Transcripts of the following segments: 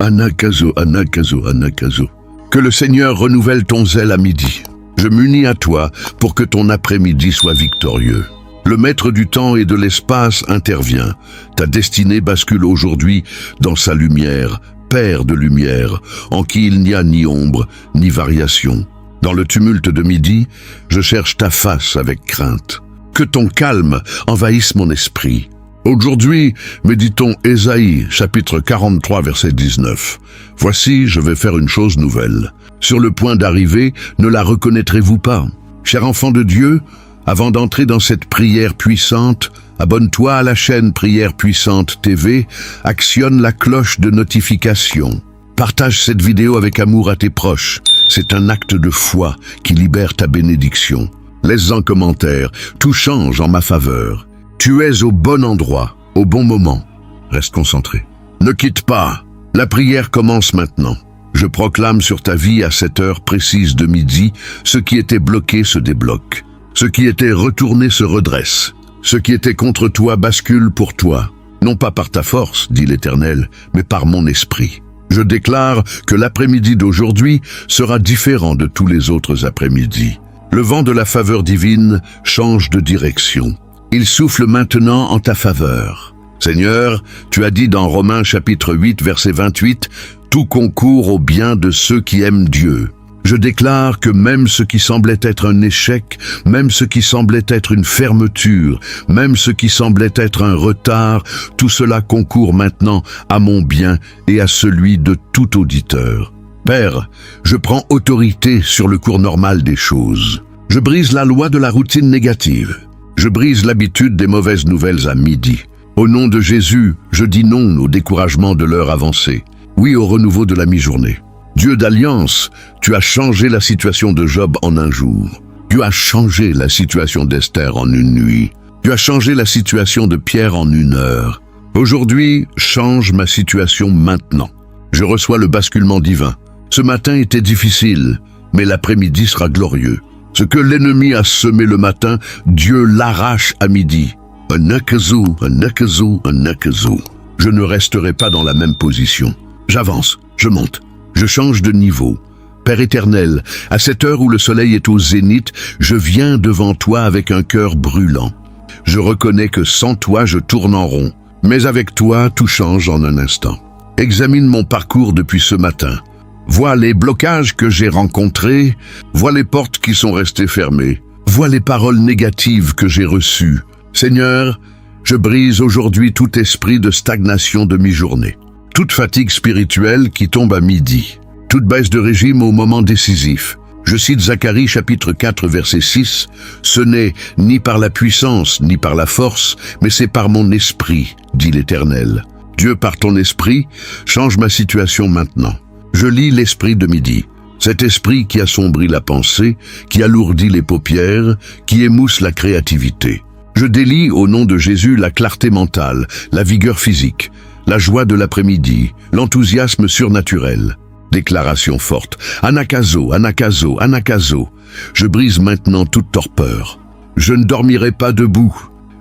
Anakazo, Anakazo, Anakazo. Que le Seigneur renouvelle ton zèle à midi. Je m'unis à toi pour que ton après-midi soit victorieux. Le maître du temps et de l'espace intervient. Ta destinée bascule aujourd'hui dans sa lumière, Père de lumière, en qui il n'y a ni ombre, ni variation. Dans le tumulte de midi, je cherche ta face avec crainte. Que ton calme envahisse mon esprit. Aujourd'hui, méditons Ésaïe, chapitre 43, verset 19. Voici, je vais faire une chose nouvelle. Sur le point d'arriver, ne la reconnaîtrez-vous pas? Cher enfant de Dieu, avant d'entrer dans cette prière puissante, abonne-toi à la chaîne Prière Puissante TV, actionne la cloche de notification. Partage cette vidéo avec amour à tes proches. C'est un acte de foi qui libère ta bénédiction. Laisse en commentaire, tout change en ma faveur. Tu es au bon endroit, au bon moment. Reste concentré. Ne quitte pas. La prière commence maintenant. Je proclame sur ta vie à cette heure précise de midi, ce qui était bloqué se débloque. Ce qui était retourné se redresse. Ce qui était contre toi bascule pour toi. Non pas par ta force, dit l'Éternel, mais par mon esprit. Je déclare que l'après-midi d'aujourd'hui sera différent de tous les autres après-midi. Le vent de la faveur divine change de direction. Il souffle maintenant en ta faveur. Seigneur, tu as dit dans Romains chapitre 8, verset 28, « Tout concourt au bien de ceux qui aiment Dieu ». Je déclare que même ce qui semblait être un échec, même ce qui semblait être une fermeture, même ce qui semblait être un retard, tout cela concourt maintenant à mon bien et à celui de tout auditeur. Père, je prends autorité sur le cours normal des choses. Je brise la loi de la routine négative. Je brise l'habitude des mauvaises nouvelles à midi. Au nom de Jésus, je dis non au découragement de l'heure avancée. Oui au renouveau de la mi-journée. Dieu d'alliance, tu as changé la situation de Job en un jour. Tu as changé la situation d'Esther en une nuit. Tu as changé la situation de Pierre en une heure. Aujourd'hui, change ma situation maintenant. Je reçois le basculement divin. Ce matin était difficile, mais l'après-midi sera glorieux. Ce que l'ennemi a semé le matin, Dieu l'arrache à midi. Anakazo, Anakazo, Anakazo. Je ne resterai pas dans la même position. J'avance, je monte. Je change de niveau. Père éternel, à cette heure où le soleil est au zénith, je viens devant toi avec un cœur brûlant. Je reconnais que sans toi, je tourne en rond. Mais avec toi, tout change en un instant. Examine mon parcours depuis ce matin. Vois les blocages que j'ai rencontrés. Vois les portes qui sont restées fermées. Vois les paroles négatives que j'ai reçues. Seigneur, je brise aujourd'hui tout esprit de stagnation de mi-journée. Toute fatigue spirituelle qui tombe à midi. Toute baisse de régime au moment décisif. Je cite Zacharie chapitre 4 verset 6. « Ce n'est ni par la puissance ni par la force, mais c'est par mon esprit, dit l'Éternel. Dieu, par ton esprit, change ma situation maintenant. Je lis l'esprit de midi. Cet esprit qui assombrit la pensée, qui alourdit les paupières, qui émousse la créativité. Je délie au nom de Jésus la clarté mentale, la vigueur physique, la joie de l'après-midi, l'enthousiasme surnaturel. Déclaration forte. Anakazo, Anakazo, Anakazo. Je brise maintenant toute torpeur. Je ne dormirai pas debout.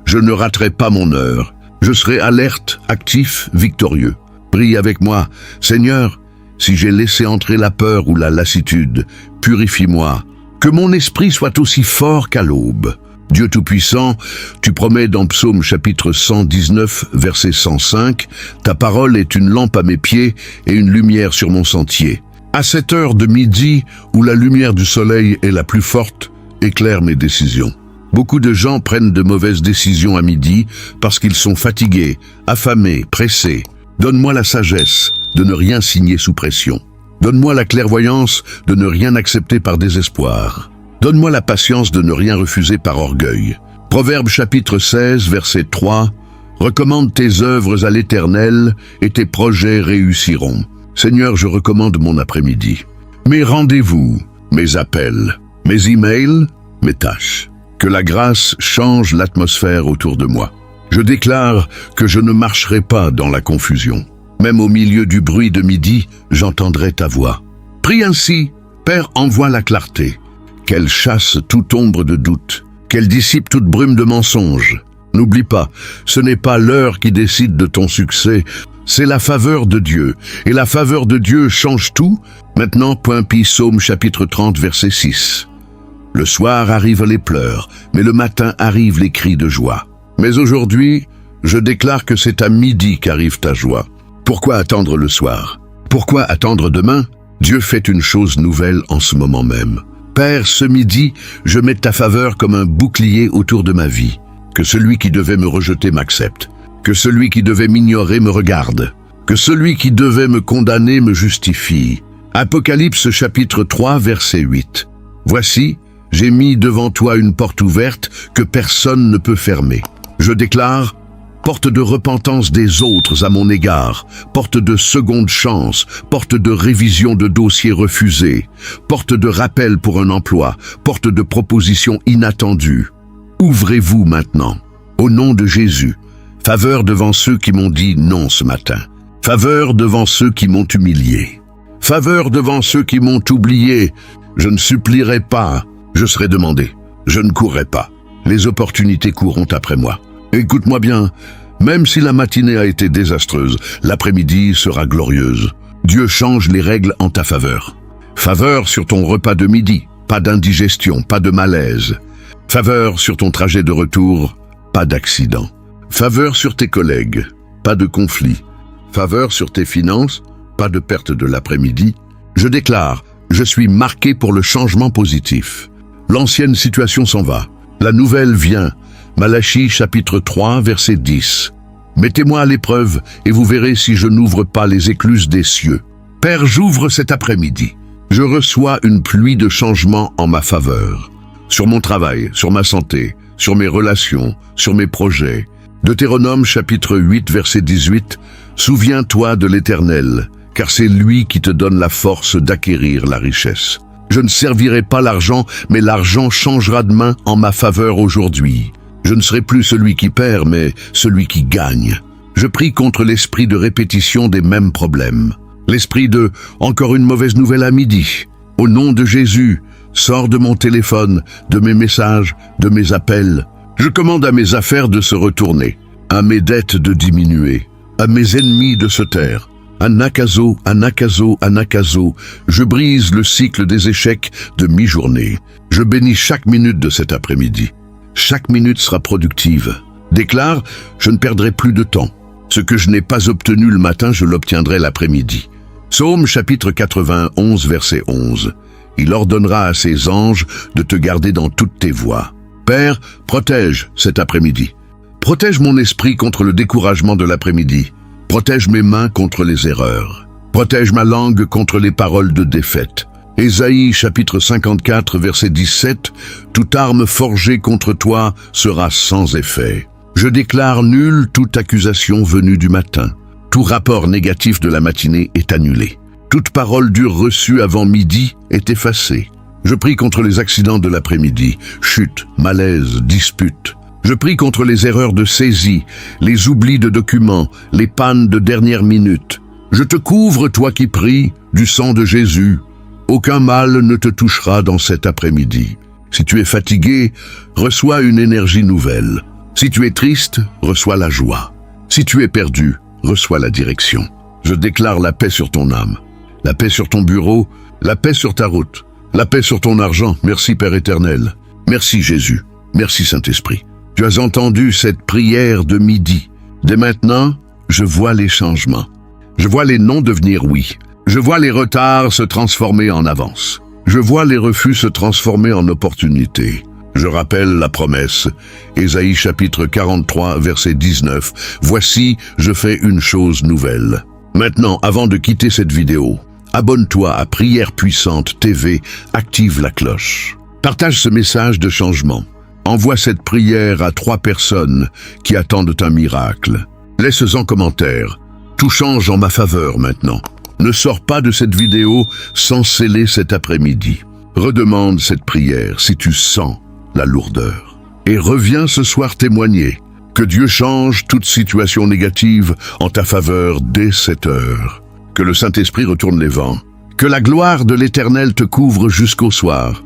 Je ne raterai pas mon heure. Je serai alerte, actif, victorieux. Prie avec moi. Seigneur, si j'ai laissé entrer la peur ou la lassitude, purifie-moi. Que mon esprit soit aussi fort qu'à l'aube. Dieu Tout-Puissant, tu promets dans Psaume chapitre 119, verset 105, « Ta parole est une lampe à mes pieds et une lumière sur mon sentier. » À cette heure de midi, où la lumière du soleil est la plus forte, éclaire mes décisions. Beaucoup de gens prennent de mauvaises décisions à midi parce qu'ils sont fatigués, affamés, pressés. Donne-moi la sagesse de ne rien signer sous pression. Donne-moi la clairvoyance de ne rien accepter par désespoir. Donne-moi la patience de ne rien refuser par orgueil. Proverbe chapitre 16, verset 3. « Recommande tes œuvres à l'Éternel et tes projets réussiront. » Seigneur, je recommande mon après-midi. Mes rendez-vous, mes appels, mes emails, mes tâches. Que la grâce change l'atmosphère autour de moi. Je déclare que je ne marcherai pas dans la confusion. Même au milieu du bruit de midi, j'entendrai ta voix. Prie ainsi, Père, envoie la clarté. Qu'elle chasse toute ombre de doute, qu'elle dissipe toute brume de mensonge. N'oublie pas, ce n'est pas l'heure qui décide de ton succès, C'est la faveur de Dieu. Et la faveur de Dieu change tout. Maintenant, Psaume chapitre 30, verset 6. Le soir arrivent les pleurs, mais le matin arrivent les cris de joie. Mais aujourd'hui, je déclare que c'est à midi qu'arrive ta joie. Pourquoi attendre le soir? Pourquoi attendre demain? Dieu fait une chose nouvelle en ce moment même. Père, ce midi, je mets ta faveur comme un bouclier autour de ma vie. Que celui qui devait me rejeter m'accepte. Que celui qui devait m'ignorer me regarde. Que celui qui devait me condamner me justifie. Apocalypse chapitre 3, verset 8. Voici, j'ai mis devant toi une porte ouverte que personne ne peut fermer. Je déclare, porte de repentance des autres à mon égard, porte de seconde chance, porte de révision de dossiers refusés, porte de rappel pour un emploi, porte de propositions inattendues. Ouvrez-vous maintenant. Au nom de Jésus, faveur devant ceux qui m'ont dit non ce matin. Faveur devant ceux qui m'ont humilié. Faveur devant ceux qui m'ont oublié. Je ne supplierai pas, je serai demandé. Je ne courrai pas. Les opportunités courront après moi. Écoute-moi bien, même si la matinée a été désastreuse, l'après-midi sera glorieuse. Dieu change les règles en ta faveur. Faveur sur ton repas de midi, pas d'indigestion, pas de malaise. Faveur sur ton trajet de retour, pas d'accident. Faveur sur tes collègues, pas de conflit. Faveur sur tes finances, pas de perte de l'après-midi. Je déclare, je suis marqué pour le changement positif. L'ancienne situation s'en va. La nouvelle vient. Malachie chapitre 3, verset 10. Mettez-moi à l'épreuve et vous verrez si je n'ouvre pas les écluses des cieux. Père, j'ouvre cet après-midi. Je reçois une pluie de changements en ma faveur. Sur mon travail, sur ma santé, sur mes relations, sur mes projets. Deutéronome chapitre 8, verset 18. Souviens-toi de l'Éternel, car c'est lui qui te donne la force d'acquérir la richesse. Je ne servirai pas l'argent, mais l'argent changera de main en ma faveur aujourd'hui. Je ne serai plus celui qui perd, mais celui qui gagne. Je prie contre l'esprit de répétition des mêmes problèmes. L'esprit de « encore une mauvaise nouvelle à midi ». Au nom de Jésus, sors de mon téléphone, de mes messages, de mes appels. Je commande à mes affaires de se retourner, à mes dettes de diminuer, à mes ennemis de se taire. Anakazo, anakazo, anakazo, je brise le cycle des échecs de mi-journée. Je bénis chaque minute de cet après-midi. Chaque minute sera productive. Déclare, je ne perdrai plus de temps. Ce que je n'ai pas obtenu le matin, je l'obtiendrai l'après-midi. Psaume chapitre 91, verset 11. Il ordonnera à ses anges de te garder dans toutes tes voies. Père, protège cet après-midi. Protège mon esprit contre le découragement de l'après-midi. Protège mes mains contre les erreurs. Protège ma langue contre les paroles de défaite. Ésaïe chapitre 54 verset 17, « Toute arme forgée contre toi sera sans effet. Je déclare nulle toute accusation venue du matin. Tout rapport négatif de la matinée est annulé. Toute parole dure reçue avant midi est effacée. Je prie contre les accidents de l'après-midi, chutes, malaises, disputes. Je prie contre les erreurs de saisie, les oublis de documents, les pannes de dernière minute. Je te couvre, toi qui pries, du sang de Jésus. Aucun mal ne te touchera dans cet après-midi. Si tu es fatigué, reçois une énergie nouvelle. Si tu es triste, reçois la joie. Si tu es perdu, reçois la direction. Je déclare la paix sur ton âme, la paix sur ton bureau, la paix sur ta route, la paix sur ton argent. Merci Père éternel. Merci Jésus. Merci Saint-Esprit. Tu as entendu cette prière de midi. Dès maintenant, je vois les changements. Je vois les non devenir oui. Je vois les retards se transformer en avance. Je vois les refus se transformer en opportunités. Je rappelle la promesse. Ésaïe chapitre 43, verset 19. Voici, je fais une chose nouvelle. Maintenant, avant de quitter cette vidéo, abonne-toi à Prière Puissante TV, active la cloche. Partage ce message de changement. Envoie cette prière à 3 personnes qui attendent un miracle. Laisse-en commentaire. Tout change en ma faveur maintenant. Ne sors pas de cette vidéo sans sceller cet après-midi. Redemande cette prière si tu sens la lourdeur. Et reviens ce soir témoigner que Dieu change toute situation négative en ta faveur dès 7 heures. Que le Saint-Esprit retourne les vents. Que la gloire de l'Éternel te couvre jusqu'au soir.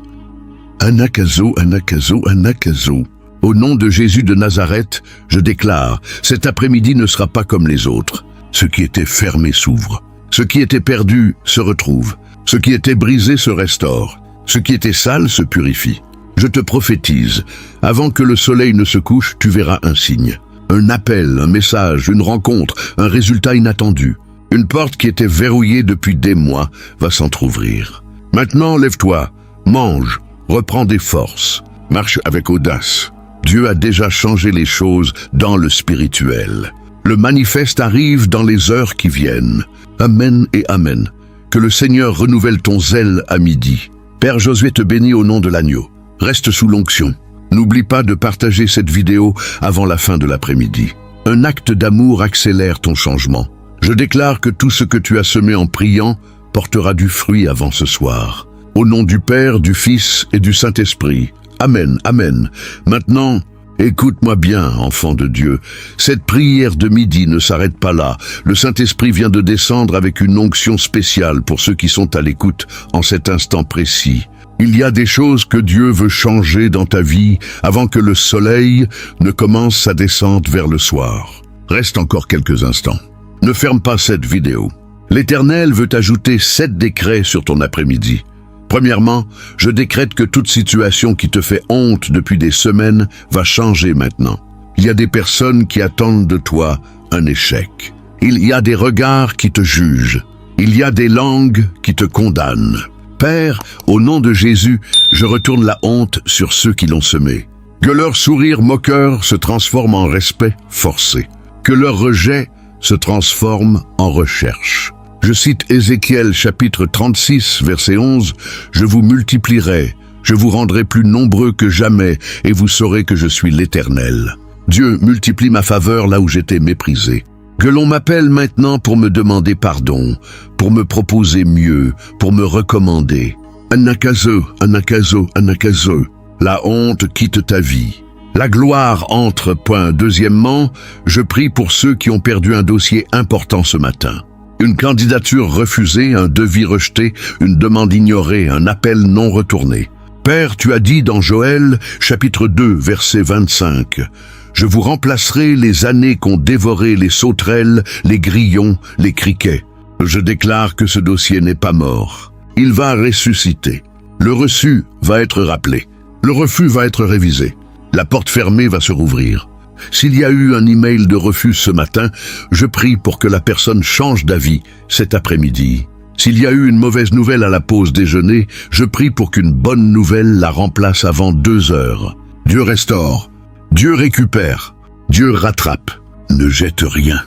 Anakazo, anakazo, anakazo. Au nom de Jésus de Nazareth, je déclare, cet après-midi ne sera pas comme les autres. Ce qui était fermé s'ouvre. Ce qui était perdu se retrouve. Ce qui était brisé se restaure. Ce qui était sale se purifie. Je te prophétise, avant que le soleil ne se couche, tu verras un signe. Un appel, un message, une rencontre, un résultat inattendu. Une porte qui était verrouillée depuis des mois va s'entr'ouvrir. Maintenant, lève-toi, mange, reprends des forces, marche avec audace. Dieu a déjà changé les choses dans le spirituel. Le manifeste arrive dans les heures qui viennent. Amen et amen. Que le Seigneur renouvelle ton zèle à midi. Père Josué te bénit au nom de l'agneau. Reste sous l'onction. N'oublie pas de partager cette vidéo avant la fin de l'après-midi. Un acte d'amour accélère ton changement. Je déclare que tout ce que tu as semé en priant portera du fruit avant ce soir. Au nom du Père, du Fils et du Saint-Esprit. Amen, amen. Maintenant, écoute-moi bien, enfant de Dieu. Cette prière de midi ne s'arrête pas là. Le Saint-Esprit vient de descendre avec une onction spéciale pour ceux qui sont à l'écoute en cet instant précis. Il y a des choses que Dieu veut changer dans ta vie avant que le soleil ne commence sa descente vers le soir. Reste encore quelques instants. Ne ferme pas cette vidéo. L'Éternel veut ajouter 7 décrets sur ton après-midi. Premièrement, je décrète que toute situation qui te fait honte depuis des semaines va changer maintenant. Il y a des personnes qui attendent de toi un échec. Il y a des regards qui te jugent. Il y a des langues qui te condamnent. Père, au nom de Jésus, je retourne la honte sur ceux qui l'ont semé. Que leur sourire moqueur se transforme en respect forcé. Que leur rejet se transforme en recherche. Je cite Ézéchiel chapitre 36, verset 11, « Je vous multiplierai, je vous rendrai plus nombreux que jamais, et vous saurez que je suis l'Éternel. » Dieu multiplie ma faveur là où j'étais méprisé. Que l'on m'appelle maintenant pour me demander pardon, pour me proposer mieux, pour me recommander. Anakazo, anakazo, anakazo. La honte quitte ta vie. La gloire entre. Deuxièmement, je prie pour ceux qui ont perdu un dossier important ce matin. Une candidature refusée, un devis rejeté, une demande ignorée, un appel non retourné. Père, tu as dit dans Joël, chapitre 2, verset 25, « Je vous remplacerai les années qu'ont dévoré les sauterelles, les grillons, les criquets. » Je déclare que ce dossier n'est pas mort. Il va ressusciter. Le reçu va être rappelé. Le refus va être révisé. La porte fermée va se rouvrir. S'il y a eu un email de refus ce matin, je prie pour que la personne change d'avis cet après-midi. S'il y a eu une mauvaise nouvelle à la pause déjeuner, je prie pour qu'une bonne nouvelle la remplace avant 2 heures. Dieu restaure, Dieu récupère, Dieu rattrape. Ne jette rien.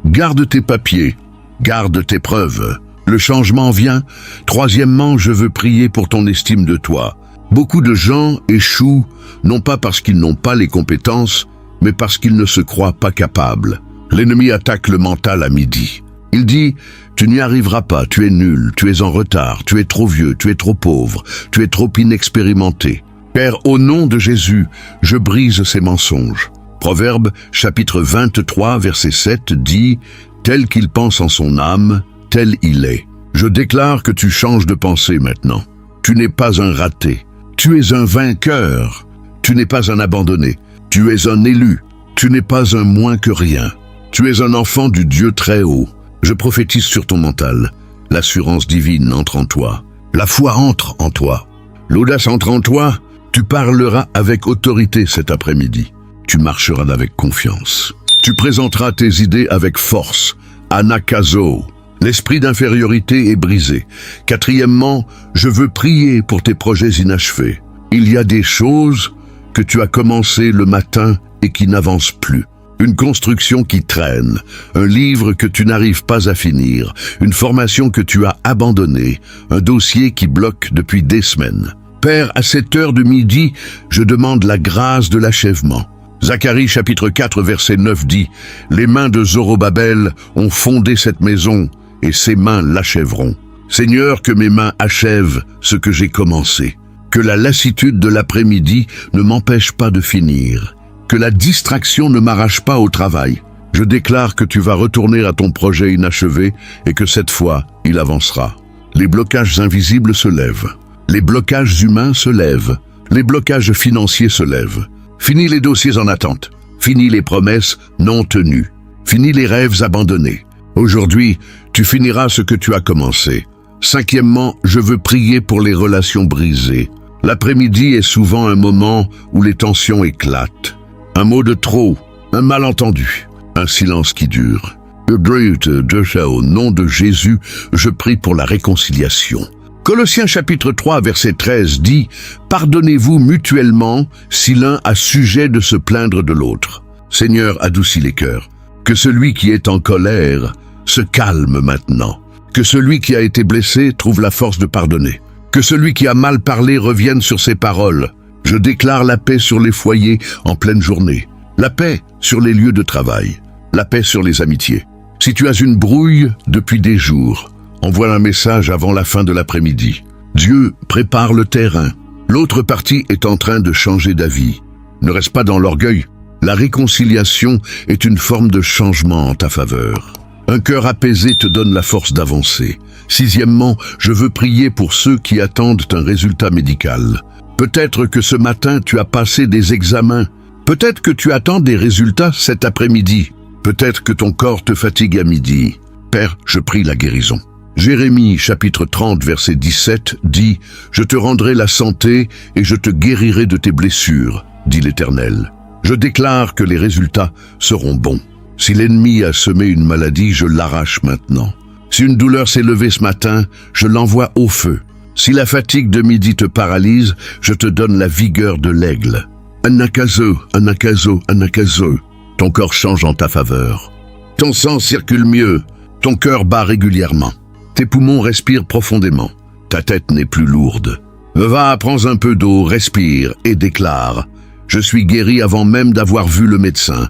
Garde tes papiers, garde tes preuves. Le changement vient. Troisièmement, je veux prier pour ton estime de toi. Beaucoup de gens échouent, non pas parce qu'ils n'ont pas les compétences, mais parce qu'ils ne se croient pas capables. L'ennemi attaque le mental à midi. Il dit, tu n'y arriveras pas, tu es nul, tu es en retard, tu es trop vieux, tu es trop pauvre, tu es trop inexpérimenté. Père, au nom de Jésus, je brise ces mensonges. Proverbe, chapitre 23, verset 7 dit, tel qu'il pense en son âme, tel il est. Je déclare que tu changes de pensée maintenant. Tu n'es pas un raté. Tu es un vainqueur. Tu n'es pas un abandonné. Tu es un élu. Tu n'es pas un moins que rien. Tu es un enfant du Dieu très haut. Je prophétise sur ton mental. L'assurance divine entre en toi. La foi entre en toi. L'audace entre en toi. Tu parleras avec autorité cet après-midi. Tu marcheras avec confiance. Tu présenteras tes idées avec force. Anakazo. L'esprit d'infériorité est brisé. Quatrièmement, je veux prier pour tes projets inachevés. Il y a des choses que tu as commencé le matin et qui n'avancent plus. Une construction qui traîne, un livre que tu n'arrives pas à finir, une formation que tu as abandonnée, un dossier qui bloque depuis des semaines. Père, à cette heure de midi, je demande la grâce de l'achèvement. Zacharie chapitre 4 verset 9 dit « Les mains de Zorobabel ont fondé cette maison et ses mains l'achèveront. Seigneur, que mes mains achèvent ce que j'ai commencé. Que la lassitude de l'après-midi ne m'empêche pas de finir. Que la distraction ne m'arrache pas au travail. Je déclare que tu vas retourner à ton projet inachevé et que cette fois, il avancera. Les blocages invisibles se lèvent. Les blocages humains se lèvent. Les blocages financiers se lèvent. Fini les dossiers en attente. Fini les promesses non tenues. Fini les rêves abandonnés. Aujourd'hui, tu finiras ce que tu as commencé. Cinquièmement, je veux prier pour les relations brisées. L'après-midi est souvent un moment où les tensions éclatent. Un mot de trop, un malentendu, un silence qui dure. Au nom de Jésus, je prie pour la réconciliation. Colossiens chapitre 3, verset 13 dit « Pardonnez-vous mutuellement si l'un a sujet de se plaindre de l'autre. Seigneur, adoucis les cœurs. Que celui qui est en colère se calme maintenant. Que celui qui a été blessé trouve la force de pardonner. Que celui qui a mal parlé revienne sur ses paroles. Je déclare la paix sur les foyers en pleine journée. La paix sur les lieux de travail. La paix sur les amitiés. Si tu as une brouille depuis des jours, envoie un message avant la fin de l'après-midi. Dieu prépare le terrain. L'autre partie est en train de changer d'avis. Ne reste pas dans l'orgueil. La réconciliation est une forme de changement en ta faveur. Un cœur apaisé te donne la force d'avancer. Sixièmement, je veux prier pour ceux qui attendent un résultat médical. Peut-être que ce matin tu as passé des examens. Peut-être que tu attends des résultats cet après-midi. Peut-être que ton corps te fatigue à midi. Père, je prie la guérison. Jérémie, chapitre 30, verset 17, dit « Je te rendrai la santé et je te guérirai de tes blessures, dit l'Éternel. Je déclare que les résultats seront bons. Si l'ennemi a semé une maladie, je l'arrache maintenant. Si une douleur s'est levée ce matin, je l'envoie au feu. Si la fatigue de midi te paralyse, je te donne la vigueur de l'aigle. Anakazo, anakazo, anakazo. Ton corps change en ta faveur. Ton sang circule mieux. Ton cœur bat régulièrement. Tes poumons respirent profondément. Ta tête n'est plus lourde. Va, prends un peu d'eau, respire et déclare. Je suis guéri avant même d'avoir vu le médecin.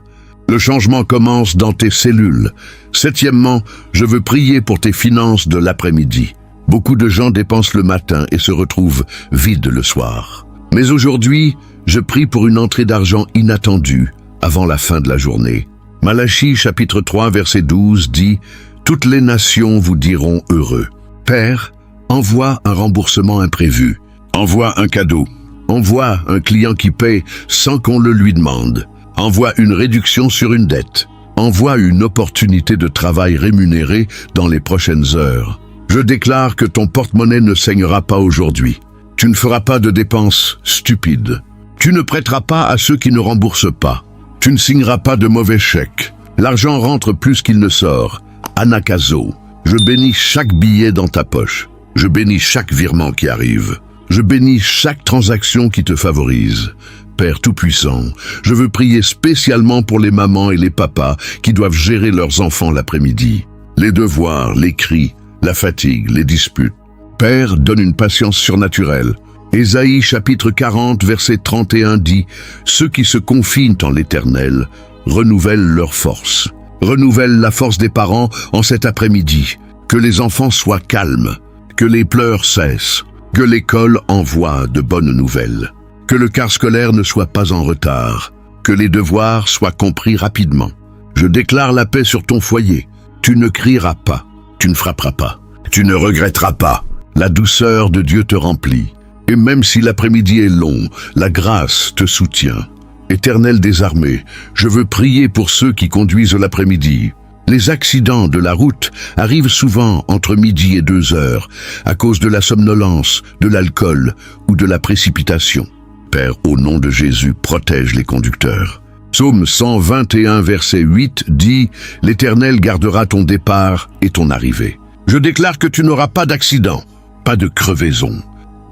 Le changement commence dans tes cellules. Septièmement, je veux prier pour tes finances de l'après-midi. Beaucoup de gens dépensent le matin et se retrouvent vides le soir. Mais aujourd'hui, je prie pour une entrée d'argent inattendue avant la fin de la journée. Malachie, chapitre 3, verset 12 dit « Toutes les nations vous diront heureux. Père, envoie un remboursement imprévu. Envoie un cadeau. Envoie un client qui paie sans qu'on le lui demande. Envoie une réduction sur une dette. Envoie une opportunité de travail rémunérée dans les prochaines heures. Je déclare que ton porte-monnaie ne saignera pas aujourd'hui. Tu ne feras pas de dépenses stupides. Tu ne prêteras pas à ceux qui ne remboursent pas. Tu ne signeras pas de mauvais chèques. L'argent rentre plus qu'il ne sort. Anakazo, je bénis chaque billet dans ta poche. Je bénis chaque virement qui arrive. Je bénis chaque transaction qui te favorise. Père Tout-Puissant, je veux prier spécialement pour les mamans et les papas qui doivent gérer leurs enfants l'après-midi. Les devoirs, les cris, la fatigue, les disputes. Père, donne une patience surnaturelle. Ésaïe chapitre 40, verset 31 dit « Ceux qui se confient en l'Éternel renouvellent leur force. » Renouvelle la force des parents en cet après-midi. Que les enfants soient calmes, que les pleurs cessent, que l'école envoie de bonnes nouvelles, que le quart scolaire ne soit pas en retard, que les devoirs soient compris rapidement. Je déclare la paix sur ton foyer. Tu ne crieras pas, tu ne frapperas pas, tu ne regretteras pas. La douceur de Dieu te remplit. Et même si l'après-midi est long, la grâce te soutient. Éternel des armées, je veux prier pour ceux qui conduisent l'après-midi. Les accidents de la route arrivent souvent entre midi et 2 heures à cause de la somnolence, de l'alcool ou de la précipitation. Père, au nom de Jésus, protège les conducteurs. Psaume 121, verset 8 dit « L'Éternel gardera ton départ et ton arrivée. » Je déclare que tu n'auras pas d'accident, pas de crevaison,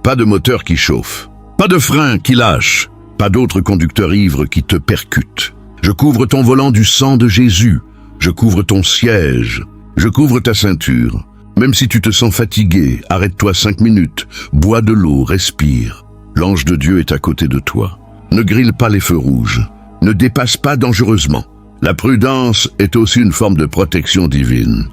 pas de moteur qui chauffe, pas de frein qui lâche, pas d'autres conducteurs ivres qui te percutent. Je couvre ton volant du sang de Jésus. Je couvre ton siège. Je couvre ta ceinture. Même si tu te sens fatigué, arrête-toi 5 minutes. Bois de l'eau, respire. L'ange de Dieu est à côté de toi. Ne grille pas les feux rouges. Ne dépasse pas dangereusement. La prudence est aussi une forme de protection divine.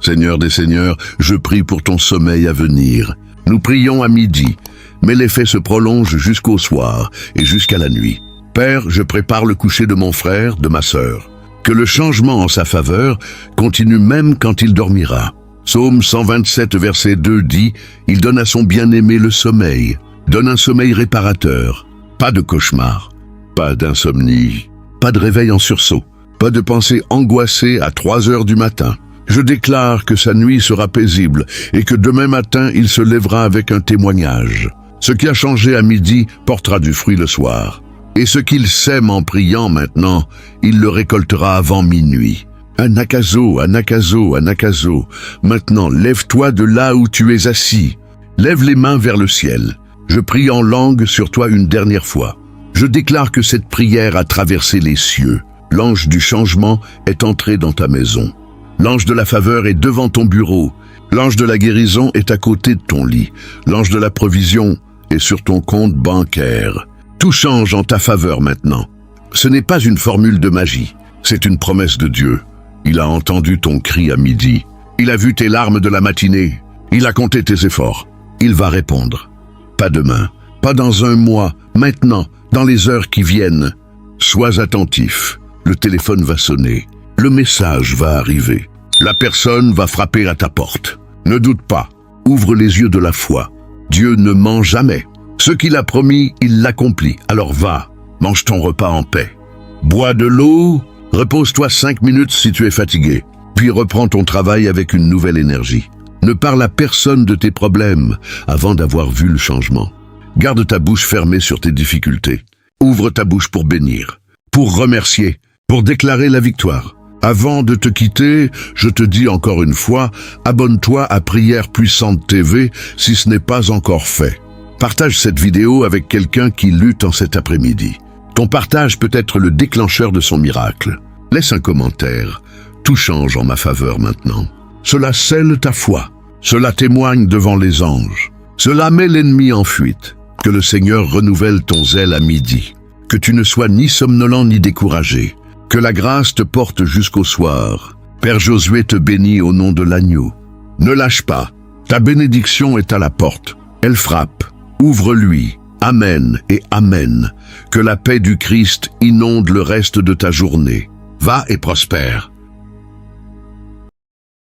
Seigneur des Seigneurs, je prie pour ton sommeil à venir. Nous prions à midi, mais l'effet se prolonge jusqu'au soir et jusqu'à la nuit. Père, je prépare le coucher de mon frère, de ma sœur. Que le changement en sa faveur continue même quand il dormira. Psaume 127, verset 2 dit « Il donne à son bien-aimé le sommeil, donne un sommeil réparateur. Pas de cauchemar, pas d'insomnie, pas de réveil en sursaut, pas de pensée angoissée à 3 heures du matin. Je déclare que sa nuit sera paisible et que demain matin il se lèvera avec un témoignage. Ce qui a changé à midi portera du fruit le soir. Et ce qu'il sème en priant maintenant, il le récoltera avant minuit. Anakazo, Anakazo, Anakazo, maintenant lève-toi de là où tu es assis. Lève les mains vers le ciel. Je prie en langue sur toi une dernière fois. Je déclare que cette prière a traversé les cieux. L'ange du changement est entré dans ta maison. L'ange de la faveur est devant ton bureau. L'ange de la guérison est à côté de ton lit. L'ange de la provision est sur ton compte bancaire. Tout change en ta faveur maintenant. Ce n'est pas une formule de magie, c'est une promesse de Dieu. Il a entendu ton cri à midi. Il a vu tes larmes de la matinée. Il a compté tes efforts. Il va répondre. Pas demain, pas dans un mois, maintenant, dans les heures qui viennent. Sois attentif. Le téléphone va sonner. Le message va arriver. La personne va frapper à ta porte. Ne doute pas. Ouvre les yeux de la foi. Dieu ne ment jamais. Ce qu'il a promis, il l'accomplit. Alors va, mange ton repas en paix. Bois de l'eau, repose-toi 5 minutes si tu es fatigué. Puis reprends ton travail avec une nouvelle énergie. Ne parle à personne de tes problèmes avant d'avoir vu le changement. Garde ta bouche fermée sur tes difficultés. Ouvre ta bouche pour bénir, pour remercier, pour déclarer la victoire. Avant de te quitter, je te dis encore une fois, abonne-toi à Prière Puissante TV si ce n'est pas encore fait. Partage cette vidéo avec quelqu'un qui lutte en cet après-midi. Ton partage peut être le déclencheur de son miracle. Laisse un commentaire. Tout change en ma faveur maintenant. Cela scelle ta foi. Cela témoigne devant les anges. Cela met l'ennemi en fuite. Que le Seigneur renouvelle ton zèle à midi. Que tu ne sois ni somnolent ni découragé. Que la grâce te porte jusqu'au soir. Père Josué te bénit au nom de l'agneau. Ne lâche pas. Ta bénédiction est à la porte. Elle frappe. Ouvre-lui. Amen et Amen. Que la paix du Christ inonde le reste de ta journée. Va et prospère.